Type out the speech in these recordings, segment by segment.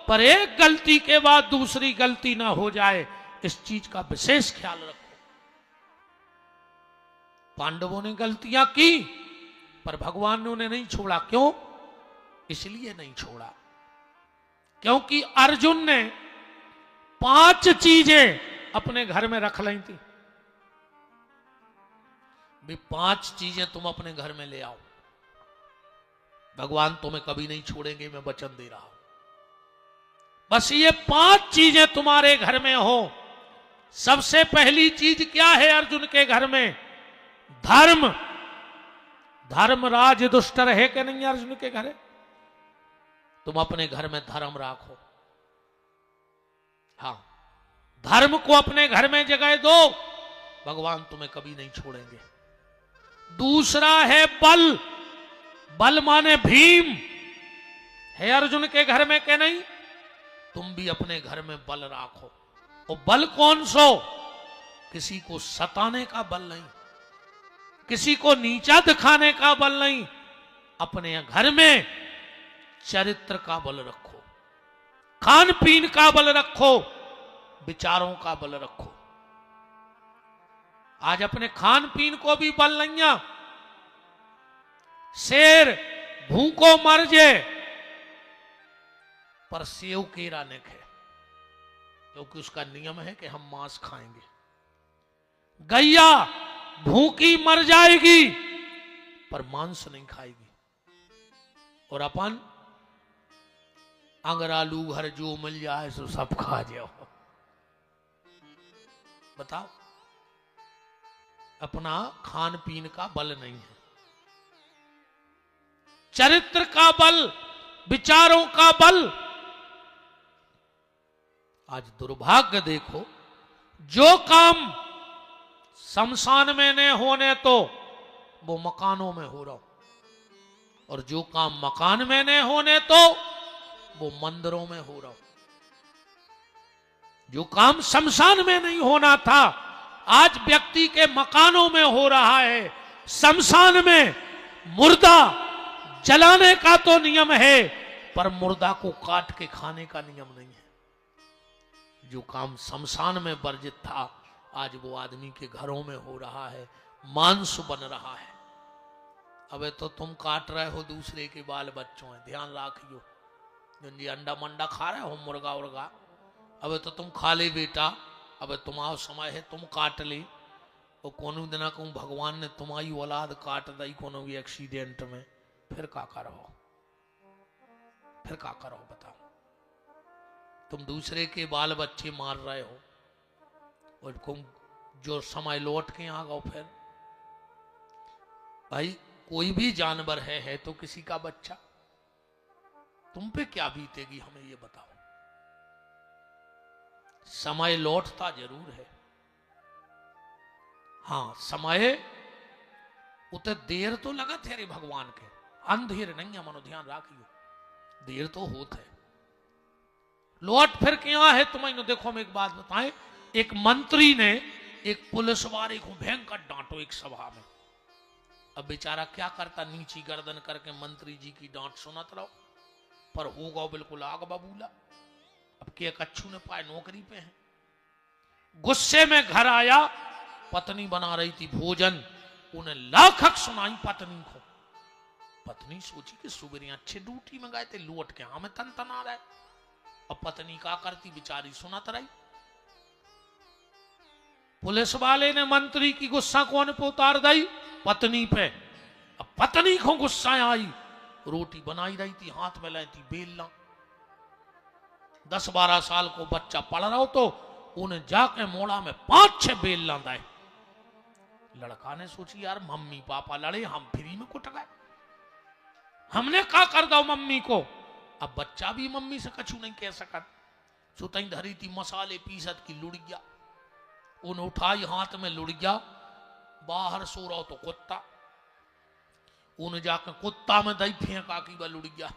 पर एक गलती के बाद दूसरी गलती ना हो जाए, इस चीज का विशेष ख्याल रखो। पांडवों ने गलतियां की पर भगवान ने उन्हें नहीं छोड़ा। क्यों? इसलिए नहीं छोड़ा क्योंकि अर्जुन ने 5 चीजें अपने घर में रख ली थी। भी 5 चीजें तुम अपने घर में ले आओ, भगवान तुम्हें कभी नहीं छोड़ेंगे, मैं वचन दे रहा हूं। बस ये 5 चीजें तुम्हारे घर में हो। सबसे पहली चीज क्या है अर्जुन के घर में? धर्म। धर्मराज दुष्ट रहे कि नहीं अर्जुन के घर? तुम अपने घर में धर्म राखो। हाँ, धर्म को अपने घर में जगह दो, भगवान तुम्हें कभी नहीं छोड़ेंगे। दूसरा है बल। बल माने भीम है अर्जुन के घर में कि नहीं? तुम भी अपने घर में बल राखो। और बल कौन सो? किसी को सताने का बल नहीं, किसी को नीचा दिखाने का बल नहीं। अपने घर में चरित्र का बल रखो, खान पीन का बल रखो, विचारों का बल रखो। आज अपने खान पीन को भी बल नहीं है। शेर भूखों मर जाए पर सेव केरा न खाए, क्योंकि उसका नियम है कि हम मांस खाएंगे। गैया भूखी मर जाएगी पर मांस नहीं खाएगी। और अपन अंगर आलू घर जो मिल जाए सो सब खा जाओ। बताओ, अपना खान पीन का बल नहीं है, चरित्र का बल, विचारों का बल। आज दुर्भाग्य देखो, जो काम शमशान में न होने तो वो मकानों में हो रहा, और जो काम मकान में न होने तो वो मंदिरों में हो रहा। जो काम शमशान में नहीं होना था आज व्यक्ति के मकानों में हो रहा है। शमशान में मुर्दा जलाने का तो नियम है, पर मुर्दा को काट के खाने का नियम नहीं है। जो काम शमशान में वर्जित था आज वो आदमी के घरों में हो रहा है, मांस बन रहा है। अबे तो तुम काट रहे हो दूसरे के बाल बच्चों हैं, ध्यान रखियो। जी अंडा मंडा खा रहे हो, मुर्गा उर्गा, अबे तो तुम खा ले बेटा, अबे तुम्हारा समय है, तुम काट ले। और कोनो दिन कहूँ भगवान ने तुम्हारी औलाद काट दी कोनो भी एक्सीडेंट में, फिर का करो? फिर का करो बताओ? तुम दूसरे के बाल बच्चे मार रहे हो और तुम जो समय लौट के आ गओ। फिर भाई कोई भी जानवर है तो किसी का बच्चा। तुम पे क्या बीतेगी हमें ये बताओ। समय लौटता जरूर है, हाँ समय उते देर तो लगत है रे भगवान के, अंधेर नहीं है, मनो ध्यान राखियो, देर तो होत है। लौट फिर क्या है तुम्हें देखो। हम एक बात बताएं, एक मंत्री ने एक पुलिस वाले को भयंकर डांटो एक सभा में। अब बेचारा क्या करता, नीची गर्दन करके मंत्री जी की डांट सुनत रहो, पर होगा बिल्कुल आग बबूला। अब के कच्छू ने पाए नौकरी पे है। गुस्से में घर आया, पत्नी बना रही थी भोजन, उन्हें लाखक सुनाई पत्नी को। पत्नी सोची कि सुबह अच्छे ड्यूटी में गए थे, लौट के हमें तन तना रहे। अब पत्नी क्या करती, बेचारी सुनत रही। पुलिस वाले ने मंत्री की गुस्सा कौन पे उतार दी? पत्नी पे। अब पत्नी को गुस्सा आई, रोटी बनाई रही थी, हाथ में लाई थी बेलना। 10-12 साल को बच्चा पढ़ रहा हो तो उन्हें जाके मोड़ा में 5-6 बेलना दाए। लड़का ने सोची यार मम्मी पापा लड़े, हम फ्री में कुट गए, हमने क्या कर दो मम्मी को। अब बच्चा भी मम्मी से कछु नहीं कह सकत। सुतई धरी थी मसाले पीसत की लुड़िया, उन उठाई हाथ में लुड़िया, बाहर सो रहा तो कुत्ता, उन जाकर कुत्ता में दही फेंका की वह लुड़िया।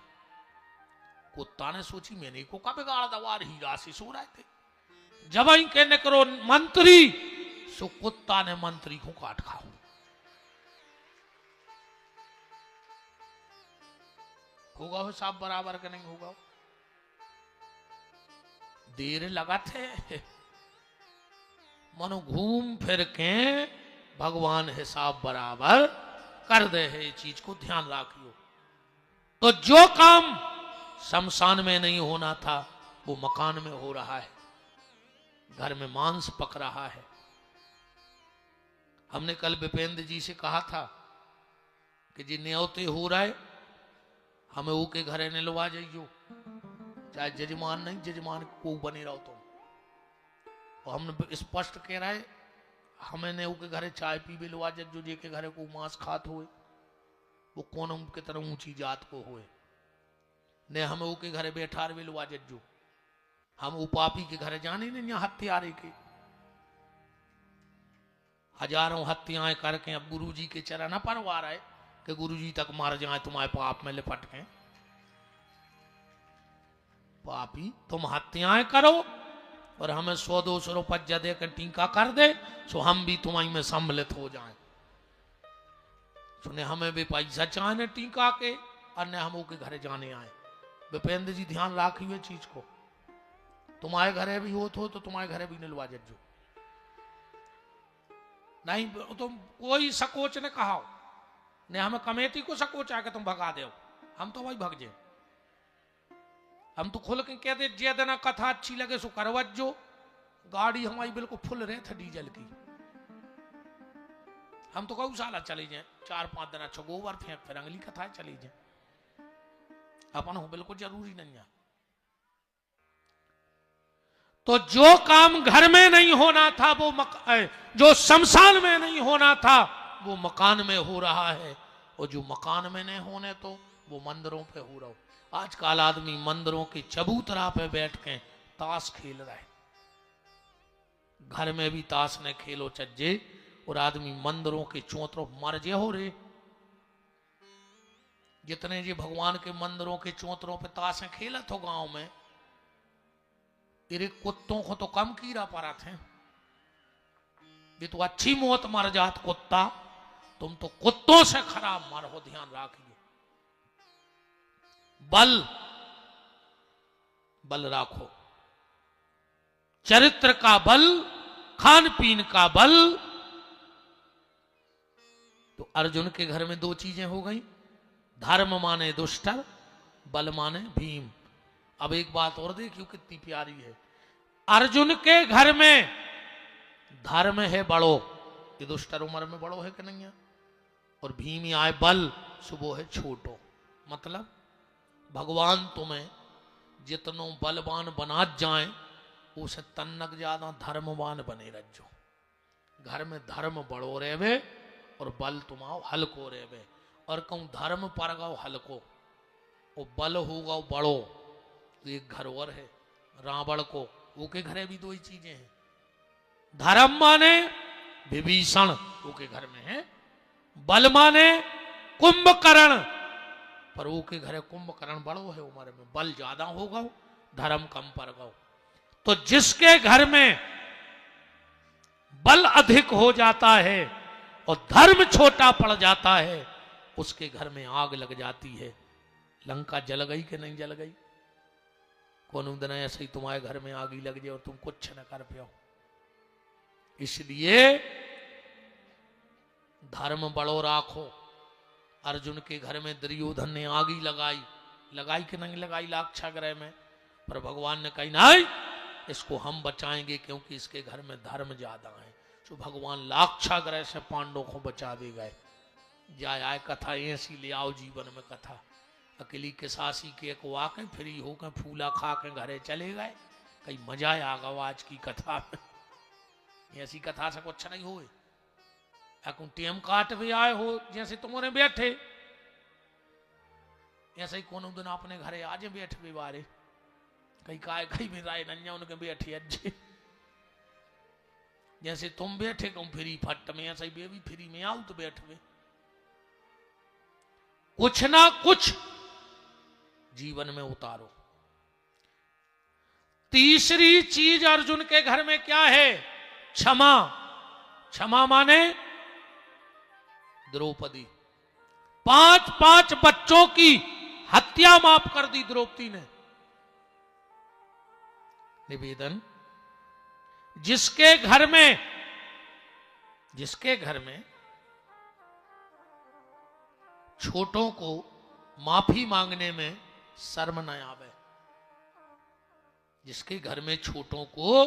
कुत्ता ने सोची मैंने को का बिगाड़ दवार, हीरा से सो रहे थे। जब ही कहने करो मंत्री, सो कुत्ता ने मंत्री को काट खाओ। होगा हिसाब बराबर का नहीं होगा। देर लगा थे। मनो घूम फिर के भगवान हिसाब बराबर कर दे है। ये चीज को ध्यान रखियो। तो जो काम शमशान में नहीं होना था वो मकान में हो रहा है। घर में मांस पक रहा है। हमने कल विपेंद्र जी से कहा था कि जी न्योते हो रहा है, हमें वो के घरे निलवा जाइयो, चाहे जजमान नहीं जजमान को बने रहो तुम। और हमने स्पष्ट कह रहा है हमें ने के घरे चाय पी भी लवा जो जे के घरे को मांस खात हुए वो कौन के तरह ऊंची जात को हुए ने हमें वो के घरे बैठार भी लवा जो हम उपापी के घरे जाने नहीं यहाँ हत्यारे के हजारों हत्याएं करके अब गुरुजी के चरण परवा रहे कि गुरुजी तक मार जाए तुम्हारे पाप में लिपट के। पापी तुम हत्याएं करो और हमें 100-200 रुपया दे कर टीका कर दे सो हम भी तुम्हारी में सम्मिलित हो जाएं। सुने हमें भी पैसा चाहे टीका के और न हम के घरे जाने आए। विपेंद्र जी ध्यान रखिए चीज को। तुम्हारे घरे भी हो तो तुम्हारे घरे भी निलवा जो नहीं तुम कोई सकोच ने कहा ने हमें कमेटी को सकोच आके तुम भगा दो हम तो वही भग जाए। हम तो खुल के कह दे जे देना कथा अच्छी लगे सो करवत जो। गाड़ी हमारी बिल्कुल फुल रहे थे डीजल की। हम तो गौशाला चले जाए 4-5 दिन अच्छा गोबर फेंक फिर अगली कथाएं चली जाए। अपन हो बिल्कुल जरूरी नहीं है। तो जो काम घर में नहीं होना था वो जो शमशान में नहीं होना था वो मकान में हो रहा है। और जो मकान में नहीं होने तो वो मंदिरों पे हो रहा हो। आजकल आदमी मंदिरों की चबूतरा पे बैठ के ताश खेल रहा है। घर में भी ताश ने खेलो चज्जे और आदमी मंदिरों के चौतरों मर जे हो रे। जितने जी भगवान के मंदिरों के चौतरों पे ताशें खेला तो गांव में तेरे कुत्तों को तो कम कीड़ा पड़ा थे। ये तो अच्छी मौत मर जात कुत्ता, तुम तो कुत्तों से खराब मर हो। ध्यान रखिए। बल राखो, चरित्र का बल, खान पीन का बल। तो अर्जुन के घर में 2 चीजें हो गई। धर्म माने दुष्टर, बल माने भीम। अब एक बात और देखियो कितनी प्यारी है। अर्जुन के घर में धर्म है बड़ो, ये दुष्टर उम्र में बड़ो है कि नहीं है। और भीम आए बल, सुबह है छोटो। मतलब भगवान तुम्हें जितनो बलवान बना जाए उसे तन्नक ज्यादा धर्मवान बने रहो। घर में धर्म बड़ो रेवे और बल तुम्हारो हल्को रेवे। और कहूं धर्म पर गाओ हल्को और बल होगा बड़ो। तो एक घर और है रावण को, वो के घरे भी 2 ही चीजें हैं। धर्म माने विभीषण, वो के घर में है। बल माने कुंभकर्ण, पर वो के घरे कुंभकर्ण बड़ो है उम्र में, बल ज्यादा होगा धर्म कम पर गो। तो जिसके घर में बल अधिक हो जाता है और धर्म छोटा पड़ जाता है उसके घर में आग लग जाती है। लंका जल गई कि नहीं जल गई? कौन दिन ऐसे ही तुम्हारे घर में आग ही लग जाए और तुम कुछ न कर पाओ। इसलिए धर्म बड़ो राखो। अर्जुन के घर में दुर्योधन ने आग ही लगाई कि नहीं लगाई लाक्षागृह में, पर भगवान ने कही नहीं इसको हम बचाएंगे क्योंकि इसके घर में धर्म ज्यादा है। तो भगवान लाक्षागृह से पांडवों को बचा दे गए। जाए आए कथा ऐसी ले आओ जीवन में कथा। अकेली के सासी के एक वाक फ्री होकर फूला खा के घरे चले गए। कहीं मजा आ गया आज की कथा में। ऐसी कथा से कुछ नहीं हुए। टेम काट भी आए हो जैसे तुमने बैठे, ऐसे ही कोनो दिन अपने घरे आज बैठ भी बारे कहीं काय कहीं भी राय नन्या उनके बैठे अच्छे। जैसे तुम बैठे कहूं फ्री फट में, ऐसे ही बेबी फ्री में आओ तो बैठ में। कुछ ना कुछ जीवन में उतारो। तीसरी चीज अर्जुन के घर में क्या है? क्षमा। क्षमा माने द्रौपदी। 5 बच्चों की हत्या माफ कर दी द्रौपदी ने। निवेदन, जिसके घर में छोटों को माफी मांगने में शर्म न आवे, जिसके घर में छोटों को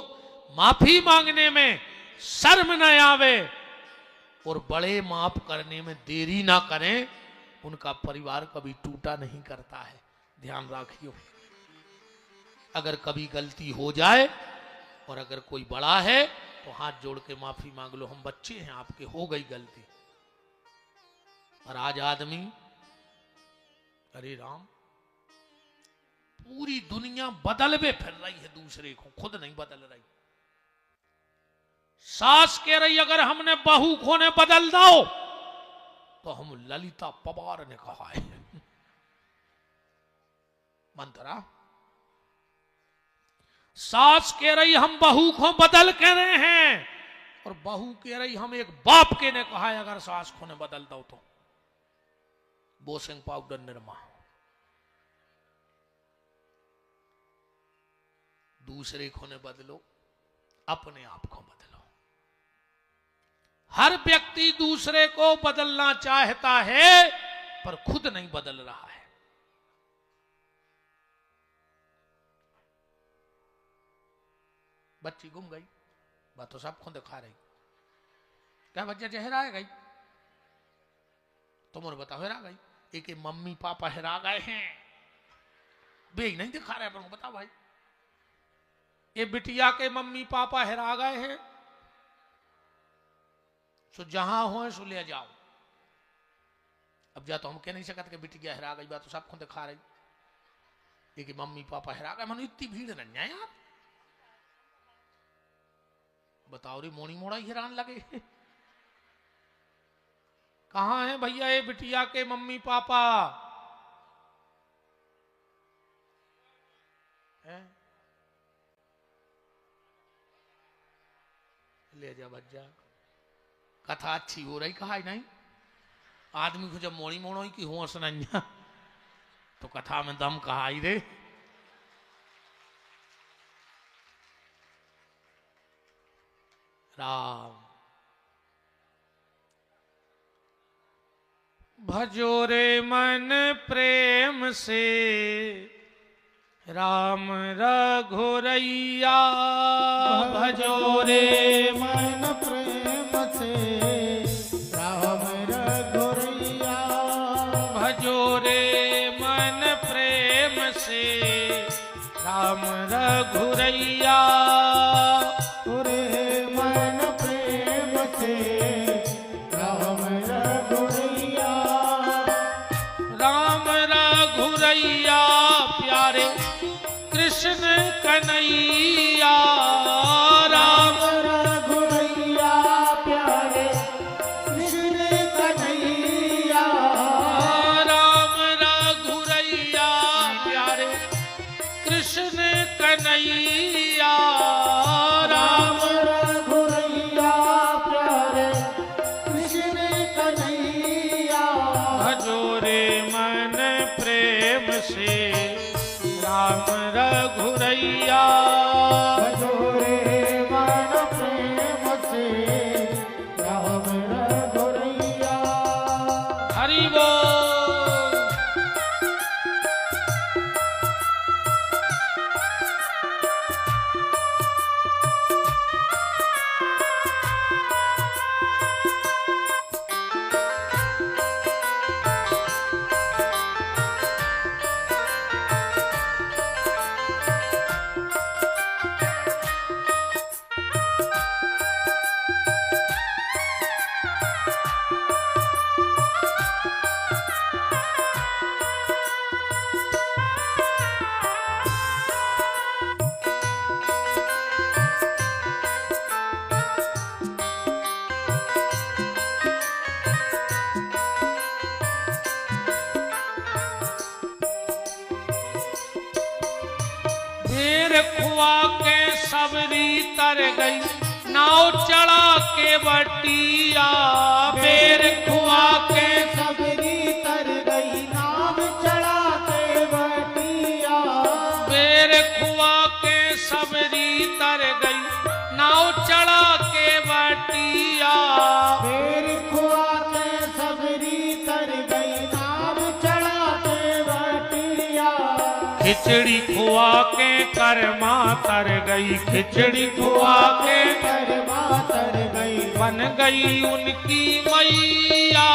माफी मांगने में शर्म न आवे और बड़े माफ करने में देरी ना करें, उनका परिवार कभी टूटा नहीं करता है। ध्यान रखियो, अगर कभी गलती हो जाए और अगर कोई बड़ा है तो हाथ जोड़ के माफी मांग लो, हम बच्चे हैं आपके, हो गई गलती। और आज आदमी, अरे राम, पूरी दुनिया बदलवे फिर रही है दूसरे को, खुद नहीं बदल रही। सास कह रही अगर हमने बहू को ने बदल दो तो हम ललिता पवार ने कहा है मंत्रा। सास कह रही हम बहू को बदल के रहे हैं, और बहू कह रही हम एक बाप के ने कहा है अगर सास को ने बदल दो तो। बोसिंग पाउडर निरमा, दूसरे को ने बदलो, अपने आप को बदलो। हर व्यक्ति दूसरे को बदलना चाहता है पर खुद नहीं बदल रहा है। बच्ची गुम गई, बात तो सबको दिखा रही, क्या बच्चा चेहरा है गई, तुम बताओ हेरा गई, एक मम्मी पापा हेरा गए हैं, वे नहीं दिखा रहे अपन को, बताओ भाई। ये बिटिया के मम्मी पापा हेरा गए हैं, सो जहां हो सो ले जाओ। अब जा तो हम कह नहीं सकते कि बिटिया हेरा गई, बात तो सबको दिखा रही, एक मम्मी पापा हेरा गए, मनो इतनी भीड़ नहीं है यार, बताओ रे मोनी मोड़ा ही हैरान लगे। कहां है भैया ये बिटिया के मम्मी पापा है? ले जा बच्चा, कथा अच्छी हो रही, कहा ही नहीं। आदमी को जब मोड़ी मोड़ो की होश नहीं तो कथा में दम कहा ही रे। राम भजो रे मन प्रेम से राम रघुरैया, भजो रे मन प्रेम से राम रघुरैया, भजो रे मन प्रेम से राम रघुरैया, रे मन प्रेम से राम रघुरैया, राम रघुरैया प्यारे कृष्ण कन्हैया, राम रघुरैया प्यारे कृष्ण कन्हैया, राम रघुरैया प्यारे कृष्ण कन्हैया, राम रघुरैया प्यारे कृष्ण कन्हैया, भजो रे मन प्रेम से राम रघुरैया, भजो रे मन प्रेम से राम रघुरैया। हरि बोल। खुआ के सबरी तर गई, नाव चढ़ा के बटिया, बेर खुआ के सबरी तर गई, नाव चढ़ा के बटिया, बेर खुआ के सबरी खिचड़ी खुआ के कर्मा तर गई, खिचड़ी खुआ के कर्मा तर गई, बन गई उनकी मैया।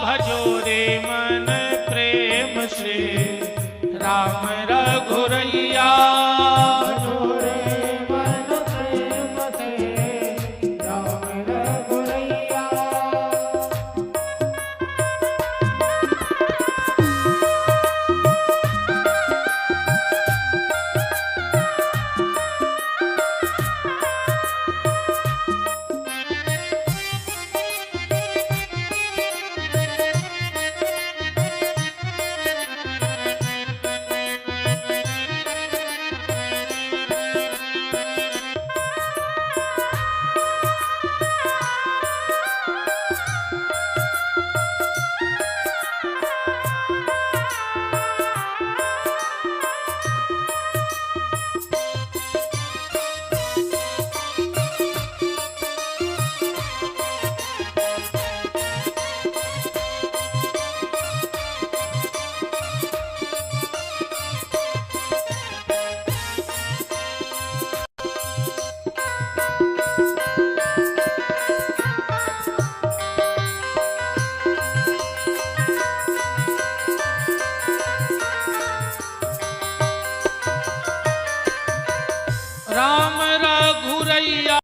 भजो रे मन प्रेम से राम रघुरैया। भजो रे मन प्रेम से राम रघुरैया। राम रघुरैया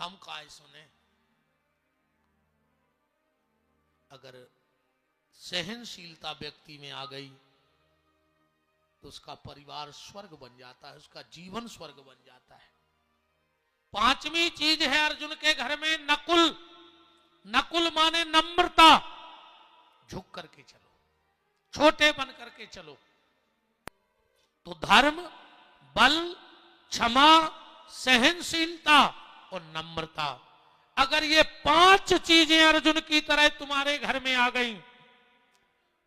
हम काय सुने। अगर सहनशीलता व्यक्ति में आ गई तो उसका परिवार स्वर्ग बन जाता है, उसका जीवन स्वर्ग बन जाता है। पांचवी चीज है अर्जुन के घर में नकुल। नकुल माने नम्रता, झुक करके चलो, छोटे बन करके चलो। तो धर्म, बल, क्षमा, सहनशीलता और नम्रता, अगर ये पांच चीजें अर्जुन की तरह तुम्हारे घर में आ गई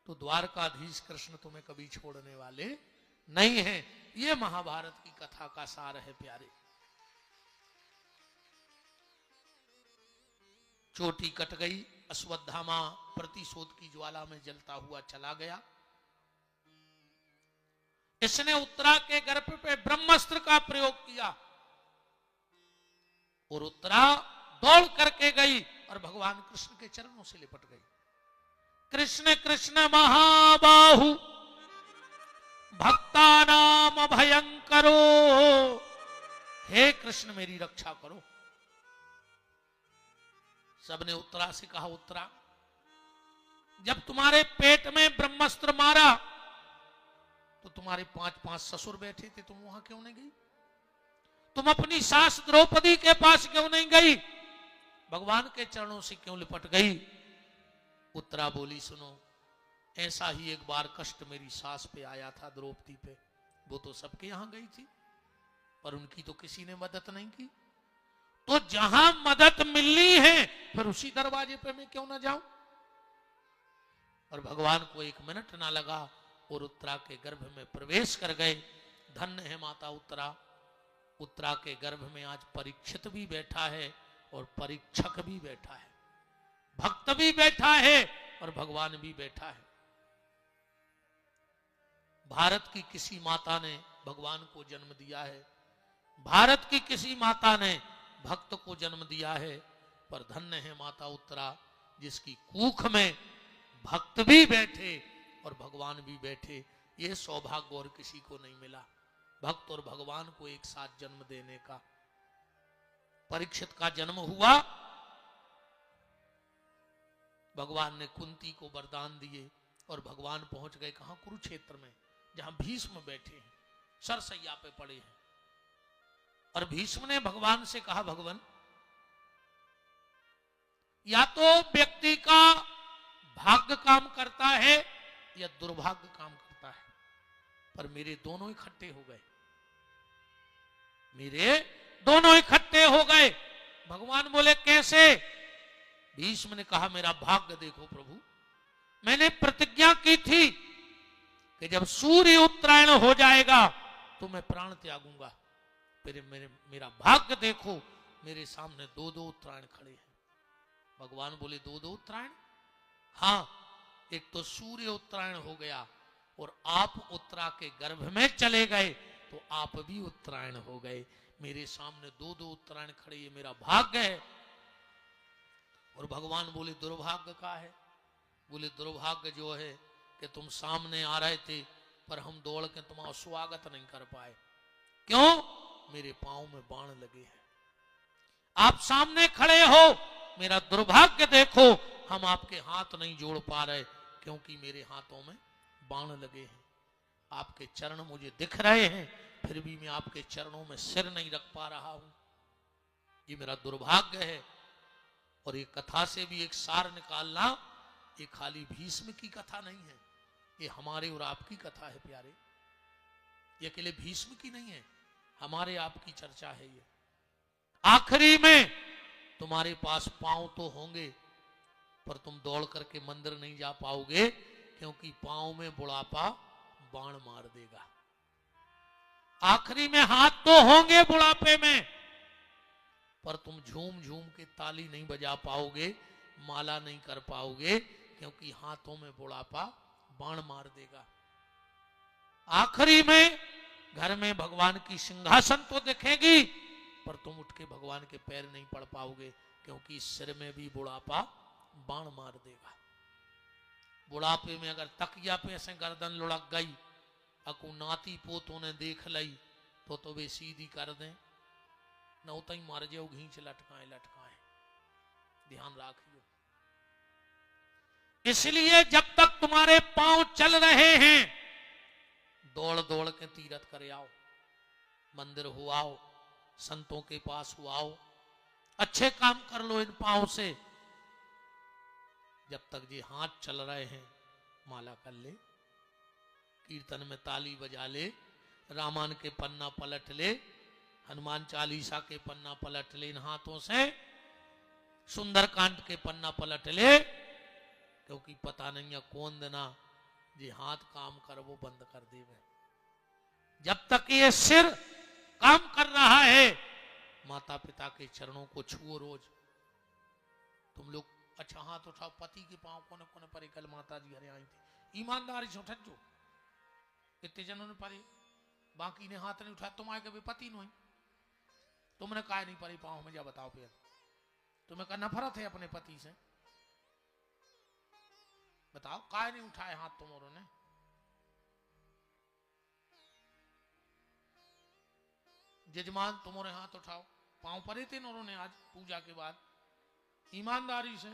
तो द्वारकाधीश कृष्ण तुम्हें कभी छोड़ने वाले नहीं हैं। ये महाभारत की कथा का सार है प्यारे। चोटी कट गई, अश्वत्थामा प्रतिशोध की ज्वाला में जलता हुआ चला गया। इसने उत्तरा के गर्भ पे ब्रह्मास्त्र का प्रयोग किया और उत्तरा दौड़ करके गई और भगवान कृष्ण के चरणों से लिपट गई। कृष्ण कृष्ण महाबाहु भक्तानाम भयंकरो, हे कृष्ण मेरी रक्षा करो। सबने उत्तरा से कहा, उत्तरा जब तुम्हारे पेट में ब्रह्मास्त्र मारा तो तुम्हारे 5-5 ससुर बैठे थे, तुम वहां क्यों नहीं गई? तुम अपनी सास द्रौपदी के पास क्यों नहीं गई? भगवान के चरणों से क्यों लिपट गई? उत्तरा बोली, सुनो, ऐसा ही एक बार कष्ट मेरी सास पे आया था, द्रौपदी पे। वो तो सबके यहां गई थी पर उनकी तो किसी ने मदद नहीं की। तो जहां मदद मिलनी है फिर उसी दरवाजे पे मैं क्यों ना जाऊं? और भगवान को 1 मिनट ना लगा और उत्तरा के गर्भ में प्रवेश कर गए। धन्य है माता उत्तरा। उत्तरा के गर्भ में आज परीक्षित भी बैठा है और परीक्षक भी बैठा है, भक्त भी बैठा है और भगवान भी बैठा है। भारत की किसी माता ने भगवान को जन्म दिया है, भारत की किसी माता ने भक्त को जन्म दिया है, पर धन्य है माता उत्तरा जिसकी कूख में भक्त भी बैठे और भगवान भी बैठे। यह सौभाग्य और किसी को नहीं मिला, भक्त और भगवान को एक साथ जन्म देने का। परीक्षित का जन्म हुआ, भगवान ने कुंती को वरदान दिए और भगवान पहुंच गए कहां? कुरुक्षेत्र में, जहां भीष्म बैठे हैं, सरसैया पे पड़े हैं। और भीष्म ने भगवान से कहा, भगवान या तो व्यक्ति का भाग्य काम करता है या दुर्भाग्य काम करता है, पर मेरे दोनों इकट्ठे हो गए, मेरे दोनों इकट्ठे हो गए। भगवान बोले कैसे? भीष्म ने कहा, मेरा भाग्य देखो प्रभु, मैंने प्रतिज्ञा की थी कि जब सूर्य उत्तरायण हो जाएगा तो मैं प्राण त्यागूंगा। फिर मेरा भाग्य देखो, मेरे सामने 2-2 उत्तरायण खड़े हैं। भगवान बोले 2-2 उत्तरायण? हाँ, एक तो सूर्य उत्तरायण हो गया और आप उत्तरा के गर्भ में चले गए तो आप भी उत्तरायण हो गए। मेरे सामने 2-2 उत्तरायण खड़े, ये मेरा भाग्य है। और भगवान बोले दुर्भाग्य का है? बोले दुर्भाग्य जो है कि तुम सामने आ रहे थे पर हम दौड़ के तुम्हारा स्वागत नहीं कर पाए। क्यों? मेरे पांव में बाण लगे हैं। आप सामने खड़े हो, मेरा दुर्भाग्य देखो, हम आपके हाथ नहीं जोड़ पा रहे क्योंकि मेरे हाथों में बाण लगे हैं। आपके चरण मुझे दिख रहे हैं फिर भी मैं आपके चरणों में सिर नहीं रख पा रहा हूं, ये मेरा दुर्भाग्य है। और ये कथा से भी एक सार निकालना, ये खाली भीष्म की कथा नहीं है, ये हमारे और आपकी कथा है प्यारे। ये अकेले भीष्म की नहीं है, हमारे आपकी चर्चा है ये। आखिरी में तुम्हारे पास पांव तो होंगे पर तुम दौड़ करके मंदिर नहीं जा पाओगे क्योंकि पांव में बुढ़ापा बाण मार देगा। आखिरी में हाथ तो होंगे बुढ़ापे में पर तुम झूम झूम के ताली नहीं बजा पाओगे, माला नहीं कर पाओगे क्योंकि हाथों में बुढ़ापा बाण मार देगा। आखिरी में घर में भगवान की सिंहासन तो दिखेगी पर तुम उठ के भगवान के पैर नहीं पड़ पाओगे क्योंकि सिर में भी बुढ़ापा बाण मार देगा। बुढ़ापे में अगर तकिया पे ऐसे गर्दन लुढ़क गई, अकु नाती पोतों ने देख लई तो वे सीधी कर दें, न होता ही मार जाओ घींच लटकाए लटकाए। ध्यान राखियो। इसलिए जब तक तुम्हारे पांव चल रहे हैं दौड़ दौड़ के तीरथ कर आओ, मंदिर हो आओ, संतों के पास हो आओ, अच्छे काम कर लो इन पांव से। जब तक ये हाथ चल रहे हैं माला कर ले, कीर्तन में ताली बजा ले, रामायण के पन्ना पलट ले, हनुमान चालीसा के पन्ना पलट ले इन हाथों से, सुंदरकांड के पन्ना पलट ले, क्योंकि पता नहीं है कौन देना ये हाथ काम कर वो बंद कर देवे। जब तक ये सिर काम कर रहा है माता पिता के चरणों को छुओ रोज। तुम लोग अच्छा हाथ उठाओ, पति के पांव कोने कोने परे, कल माता जी हरे आई थी, ईमानदारी से उठत जो इतने जनों ने परे, बाकी ने हाथ नहीं उठाया, तुम आए कभी पति नहीं, तुमने काय नहीं परी पांव में, जा बताओ फिर तुम्हें का नफरत है अपने पति से? बताओ काय नहीं उठाए हाथ तुम्हारों ने? जजमान तुम्हारे हाथ उठाओ, पांव परे थे उन्होंने आज पूजा के बाद, ईमानदारी से।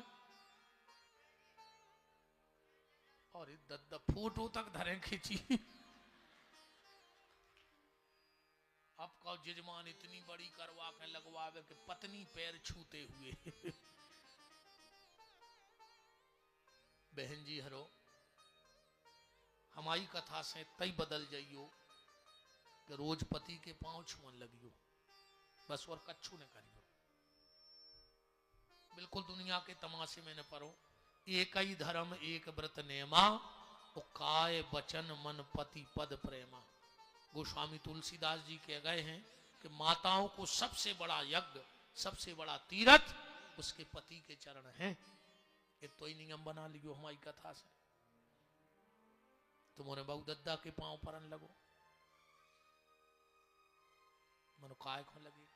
और दद्दा फोटो तक धरे खींची। अब कहो जजमान इतनी बड़ी करवा के लगवावे कि पत्नी पैर छूते हुए। बहन जी हरो, हमारी कथा से तई बदल जाइयो कि रोज पति के पांव छुअन लगियो, बस और कच्छू न करियो। बिल्कुल दुनिया के तमाशे में न परो। एक ही धर्म एक व्रत नेमा, तो काय वचन मन पति पद प्रेमा। गोस्वामी तुलसीदास जी कह गए हैं कि माताओं को सबसे बड़ा यज्ञ, सबसे बड़ा तीरथ उसके पति के चरण हैं। ये तो ही नियम बना लियो हमारी कथा से। तुम्हारे बहु दद्दा के पांव परन लगो, मनो काय को लगे।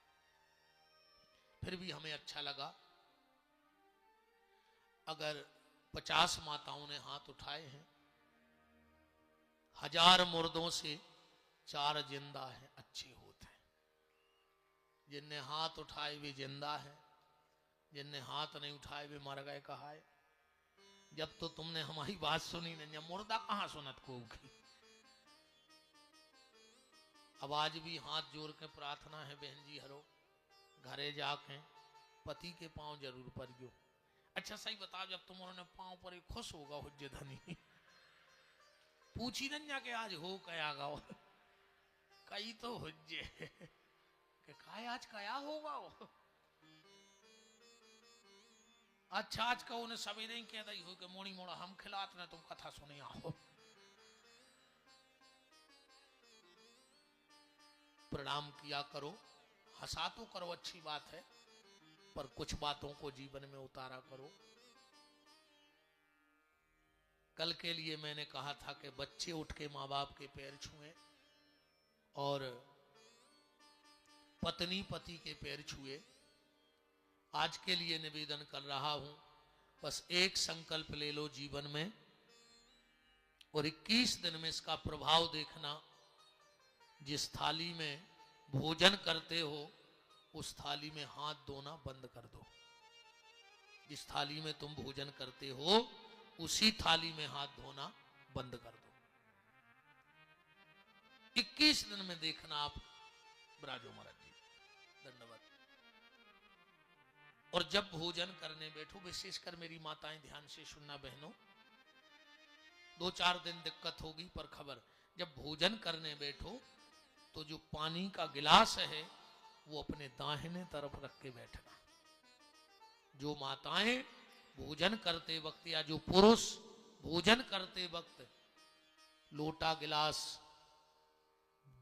फिर भी हमें अच्छा लगा, अगर 50 माताओं ने हाथ उठाए हैं, 1000 मुर्दों से 4 जिंदा है, अच्छे होते हैं। जिनने हाथ उठाए वे जिंदा है, जिनने हाथ नहीं उठाए वे मर गए कहा है। जब तो तुमने हमारी बात सुनी नहीं, मुर्दा कहां सुनत को की। अब आज भी हाथ जोड़ के प्रार्थना है बहन जी हरो, घरे जाके पति के पांव जरूर परियो। अच्छा सही बताओ, जब तुम उन्होंने पांव पर खुश होगा हुज्जे धनी, पूछी न जाके आज हो कया गाओ, कई तो हुज्जे कि काय आज कया होगा वो। अच्छा आज का उन्हें सभी नहीं कह दी हो कि मोड़ी मोड़ा हम खिलात ना तुम कथा सुने आओ। प्रणाम किया करो, हंसा तो करो, अच्छी बात है, पर कुछ बातों को जीवन में उतारा करो। कल के लिए मैंने कहा था कि बच्चे उठ के माँ बाप के पैर छुए और पत्नी पति के पैर छुए। आज के लिए निवेदन कर रहा हूं, बस एक संकल्प ले लो जीवन में और 21 दिन में इसका प्रभाव देखना। जिस थाली में भोजन करते हो उस थाली में हाथ धोना बंद कर दो। जिस थाली में तुम भोजन करते हो उसी थाली में हाथ धोना बंद कर दो। 21 दिन में देखना आप। ब्राजो महाराज जी, धन्यवाद। और जब भोजन करने बैठो, विशेषकर मेरी माताएं ध्यान से सुनना बहनों, 2-4 दिन दिक्कत होगी पर खबर, जब भोजन करने बैठो तो जो पानी का गिलास है वो अपने दाहिने तरफ रख के बैठना। जो माताएं भोजन करते वक्त या जो पुरुष भोजन करते वक्त लोटा गिलास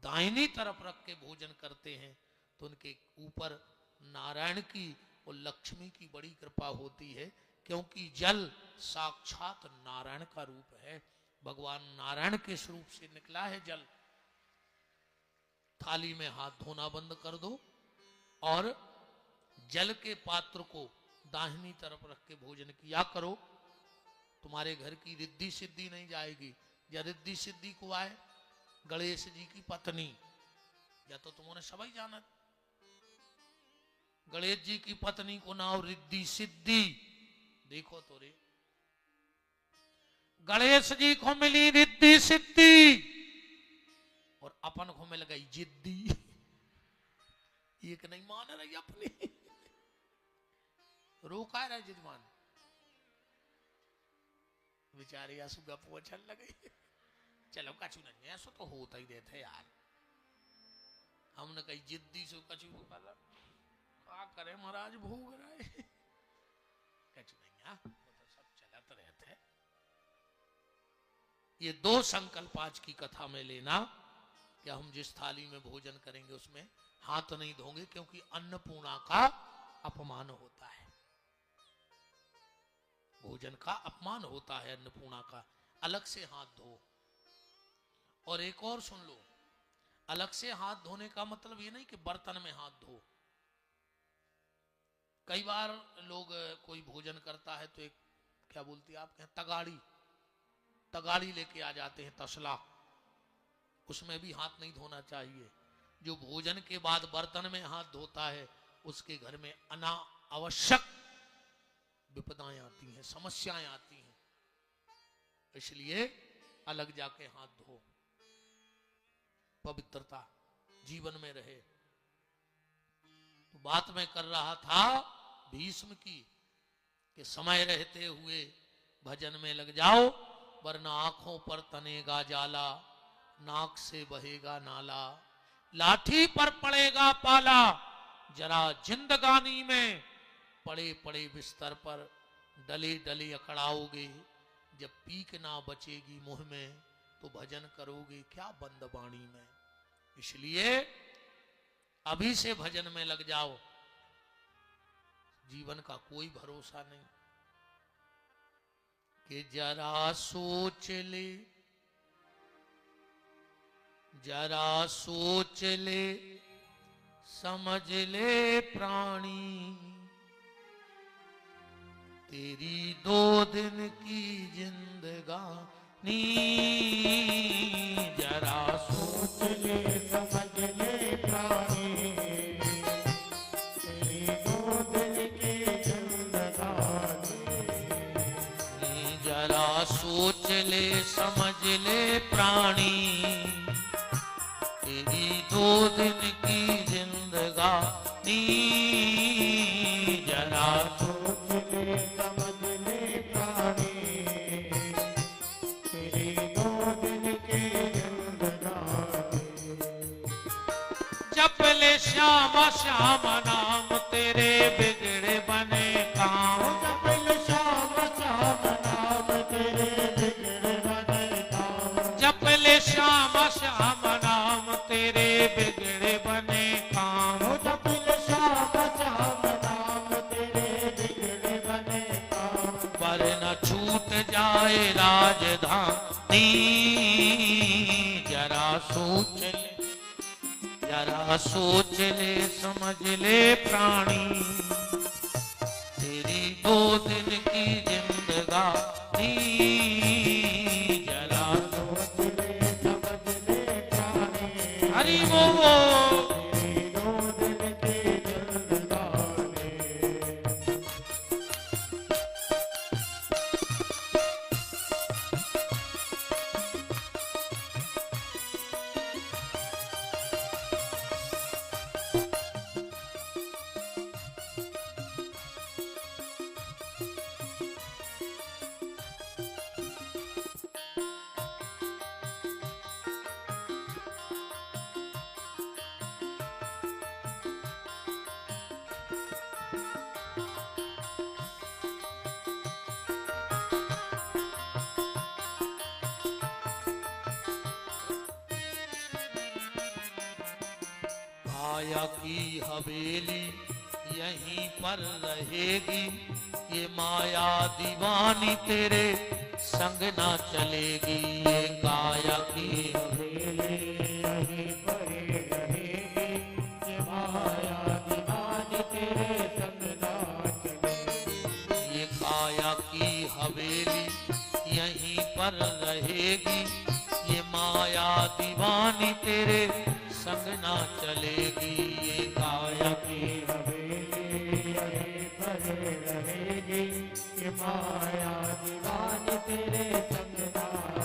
दाहिनी तरफ रख के भोजन करते हैं तो उनके ऊपर नारायण की और लक्ष्मी की बड़ी कृपा होती है, क्योंकि जल साक्षात नारायण का रूप है। भगवान नारायण के स्वरूप से निकला है जल। थाली में हाथ धोना बंद कर दो और जल के पात्र को दाहिनी तरफ रख के भोजन किया करो। तुम्हारे घर की रिद्धि सिद्धि नहीं जाएगी। या रिद्धि सिद्धि को आए गणेश जी की पत्नी, या तो तुमने सभी जाना गणेश जी की पत्नी को नाम रिद्धि सिद्धि, देखो तो रे, गणेश जी को मिली रिद्धि सिद्धि और अपन को मिल गई जिद्दी। एक नहीं मान रही अपनी, रोका रहा जजमान, बेचारी आंसू गप अच्छा लगे। चलो कछु नहीं, ऐसा तो होता ही रहता है यार। हमने कही जिद्दी से कछु क्या करे महाराज, भोग रहा है। कछु नहीं, हाँ वो तो सब चलत रहते है। ये दो संकल्प आज की कथा में लेना कि हम जिस थाली में भोजन करेंगे उसमें हाथ नहीं धोंगे, क्योंकि अन्नपूर्णा का अपमान होता है, भोजन का अपमान होता है अन्नपूर्णा का। अलग से हाथ धो। और एक और सुन लो, अलग से हाथ धोने का मतलब ये नहीं कि बर्तन में हाथ धो। कई बार लोग कोई भोजन करता है तो एक क्या बोलती है आप, तगाड़ी, तगाड़ी लेके आ जाते हैं, तसला, उसमें भी हाथ नहीं धोना चाहिए। जो भोजन के बाद बर्तन में हाथ धोता है उसके घर में अनावश्यक विपदाएं आती हैं, समस्याएं आती हैं। इसलिए अलग जाके हाथ धो, पवित्रता जीवन में रहे। तो बात मैं कर रहा था भीष्म की कि समय रहते हुए भजन में लग जाओ, वरना आंखों पर तनेगा जाला, नाक से बहेगा नाला, लाठी पर पड़ेगा पाला, जरा जिंदगानी में पड़े पड़े बिस्तर पर डले डले अकड़ाओगे, जब पीक ना बचेगी मुंह में तो भजन करोगे क्या बंद बाणी में। इसलिए अभी से भजन में लग जाओ, जीवन का कोई भरोसा नहीं। कि जरा सोच ले, जरा सोच ले, समझ ले प्राणी, तेरी 2 दिन की जिंदगानी, जरा सोच ले समझ ले प्राणी, तेरी 2 दिन की जिंदगानी, जरा सोच ले समझ ले प्राणी, तेरी 2 दिन की जिंदगानी, जरा सोच ले समझ ले प्राणी, तेरी 2 दिन की जिंदगानी। जप ले श्याम श्याम नाम, तेरे बिगड़े बने काम, जप ले श्याम श्याम नाम, तेरे बिगड़े बने काम, जप ले श्याम श्याम नाम, तेरे बिगड़े बने काम, जप ले श्याम श्याम नाम, तेरे बिगड़े बने काम, पर न छूट जाए राजधानी, जरा सोच ले, जरा सोच ले समझ ले प्राणी, तेरी 2 दिन की जिंदगानी, जरा सोच ले समझ ले प्राणी, हरि बोल। तेरी 2 दिन की जिंदगानी। माया की हवेली यहीं पर रहेगी, ये माया दीवानी तेरे संग ना चलेगी, ये काया की हवेली यहीं पर रहेगी, ये माया दीवानी तेरे संग ना चलेगी, ये काया की हवेली यहीं पर रहेगी, ये माया दीवानी तेरे संग ना चलेगी, ये काया की हवेली माया दीवानी तेरे संग माया।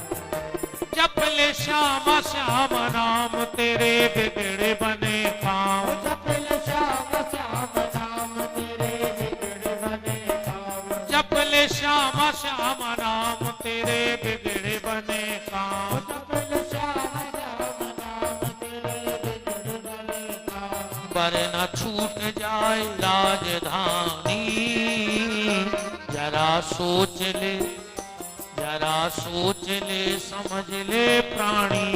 जप ले श्याम श्याम नाम तेरे बिगड़े बने काम। जप ले श्याम श्याम नाम तेरे बिगड़े बने काम। जप ले श्याम श्याम नाम तेरे बिगड़े बने काम। जप ले श्याम श्याम नाम तेरे बिगड़े बने काम। वरना छूट जाए राजधानी, जरा सोच ले, जरा सोच ले, समझ ले प्राणी,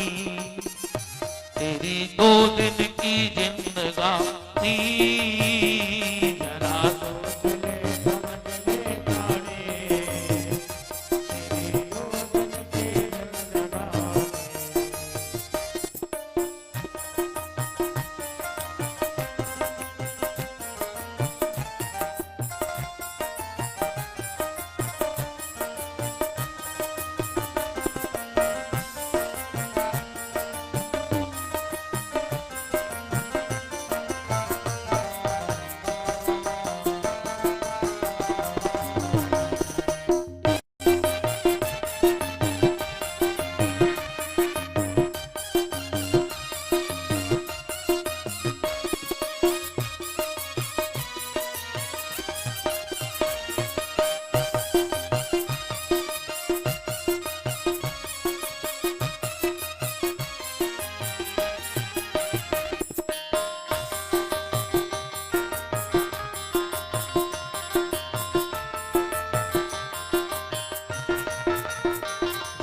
तेरी 2 दिन की जिंदगानी, जरा सोच ले, समझ ले प्राणी, तेरी 2 दिन की जिंदगानी।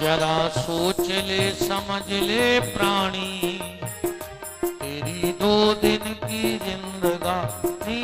जरा सोच ले, समझ ले प्राणी, तेरी 2 दिन की जिंदगानी,